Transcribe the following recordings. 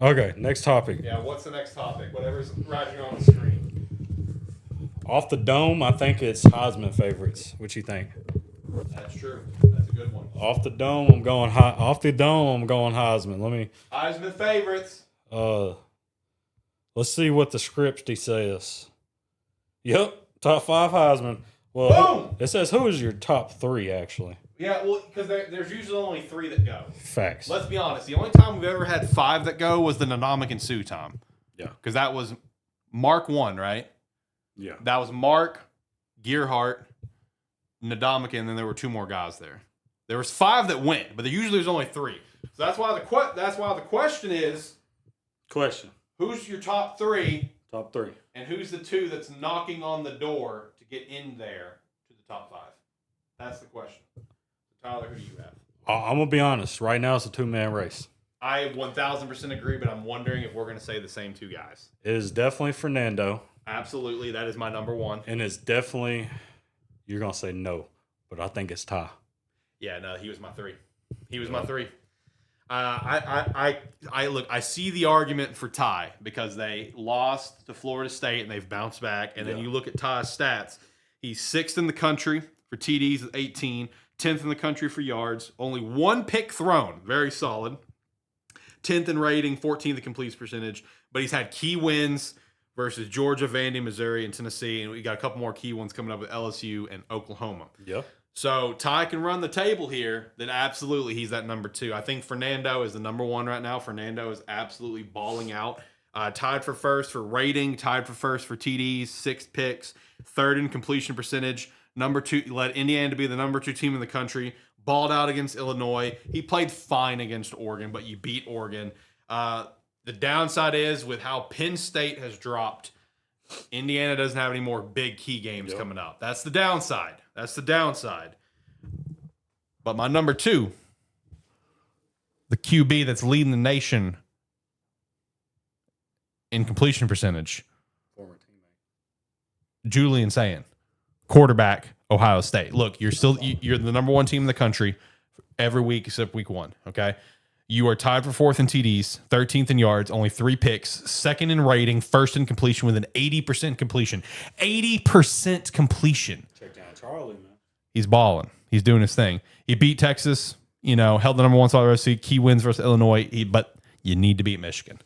Okay, next topic. Yeah, what's the next topic? Whatever's rising on the screen. Off the dome, I think it's Heisman favorites. What you think? That's true. That's a good one. Off the dome, I'm going high. Off the dome, I'm going Heisman. Heisman favorites. Let's see what the scripty says. Yep, top 5 Heisman. Well, Boom! It says who is your top 3 actually. Yeah, well, because there's usually only 3 that go. Facts. Let's be honest. The only time we've ever had 5 that go was the Nanomik and Sioux time. Yeah. Because that was Mark 1, right? Yeah. That was Mark, Gearhart, Nadomik, and then there were 2 more guys there. There was 5 that went, but usually there's only 3. So that's why the question is, who's your top 3? Top 3. And who's the 2 that's knocking on the door to get in there to the top 5? That's the question. Tyler, who do you have? I'm going to be honest. Right now, it's a 2-man race. I 1,000% agree, but I'm wondering if we're going to say the same 2 guys. It is definitely Fernando. Absolutely. That is my number 1. And it's definitely, you're going to say no, but I think it's Ty. Yeah, no, he was my 3. He was my 3. I see the argument for Ty because they lost to Florida State and they've bounced back. And then you look at Ty's stats. He's 6th in the country for TDs with 18, 10th in the country for yards, only 1 pick thrown, very solid. 10th in rating, 14th in completion percentage, but he's had key wins versus Georgia, Vandy, Missouri, and Tennessee, and we got a couple more key ones coming up with LSU and Oklahoma. Yeah. So Ty can run the table here, then absolutely he's that number 2. I think Fernando is the number 1 right now. Fernando is absolutely balling out. Tied for first for rating, tied for first for TDs, 6 picks, 3rd in completion percentage. Number 2, led Indiana to be the number 2 team in the country. Balled out against Illinois. He played fine against Oregon, but you beat Oregon. The downside is with how Penn State has dropped, Indiana doesn't have any more big key games coming up. That's the downside. But my number 2, the QB that's leading the nation in completion percentage, Former teammate. Julian Sayin, quarterback, Ohio State. Look, you're the number 1 team in the country every week except week 1, okay? You are tied for 4th in TDs, 13th in yards, only 3 picks, 2nd in rating, 1st in completion with an 80% completion. 80% completion. Check down Charlie, man. He's balling. He's doing his thing. He beat Texas, held the number 1 spot versus key wins versus Illinois, but you need to beat Michigan.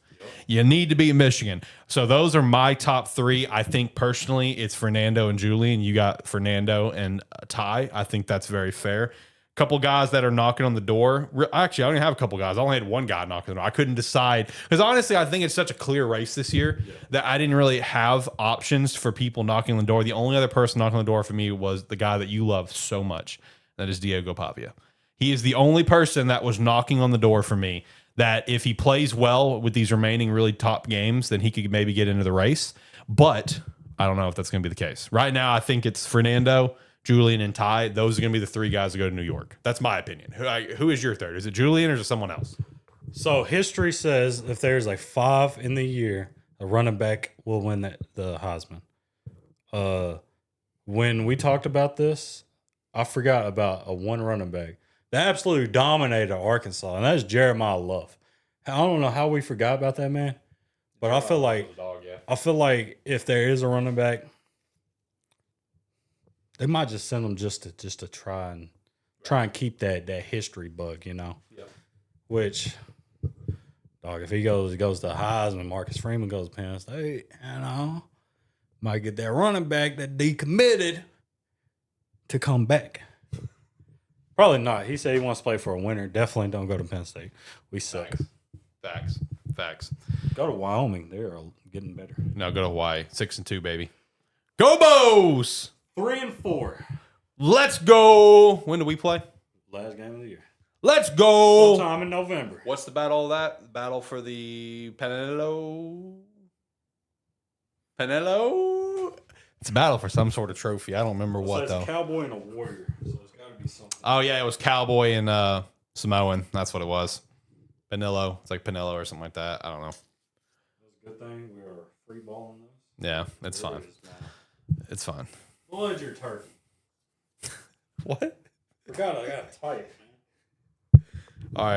You need to beat Michigan. So those are my top 3. I think personally it's Fernando and Julian. You got Fernando and Ty. I think that's very fair. Couple guys that are knocking on the door. Actually, I don't even have a couple guys. I only had 1 guy knocking on the door. I couldn't decide. Because honestly, I think it's such a clear race this year that I didn't really have options for people knocking on the door. The only other person knocking on the door for me was the guy that you love so much. That is Diego Pavia. He is the only person that was knocking on the door for me that if he plays well with these remaining really top games, then he could maybe get into the race. But I don't know if that's going to be the case. Right now, I think it's Fernando, Julian, and Ty. Those are going to be the 3 guys that go to New York. That's my opinion. Who is your 3rd? Is it Julian or is it someone else? So history says if there's like 5 in the year, a running back will win the Heisman. When we talked about this, I forgot about a 1 running back that absolutely dominated Arkansas, and that's Jeremiah Love. I don't know how we forgot about that man, but I feel like if there is a running back, they might just send him just to try and keep that history bug, Yep. Which, dog, if he goes to Heisman, Marcus Freeman goes to Penn State, might get that running back that decommitted to come back. Probably not. He said he wants to play for a winner. Definitely don't go to Penn State. We suck. Facts. Go to Wyoming. They're getting better. No, go to Hawaii. 6-2, baby. Go Bows! 3-4. Let's go. When do we play? Last game of the year. Let's go. Sometime in November. What's the battle of that? Battle for the Penelo? It's a battle for some sort of trophy. I don't remember what, though. It's a cowboy and a warrior, so it's got to be something. Oh, yeah, it was cowboy and Samoan. That's what it was. Penelo. It's like Penelo or something like that. I don't know. That's a good thing. We are free balling this. Yeah, it's fine. It's fine. Blood your turkey. What? Forgot I got to type, man. All right.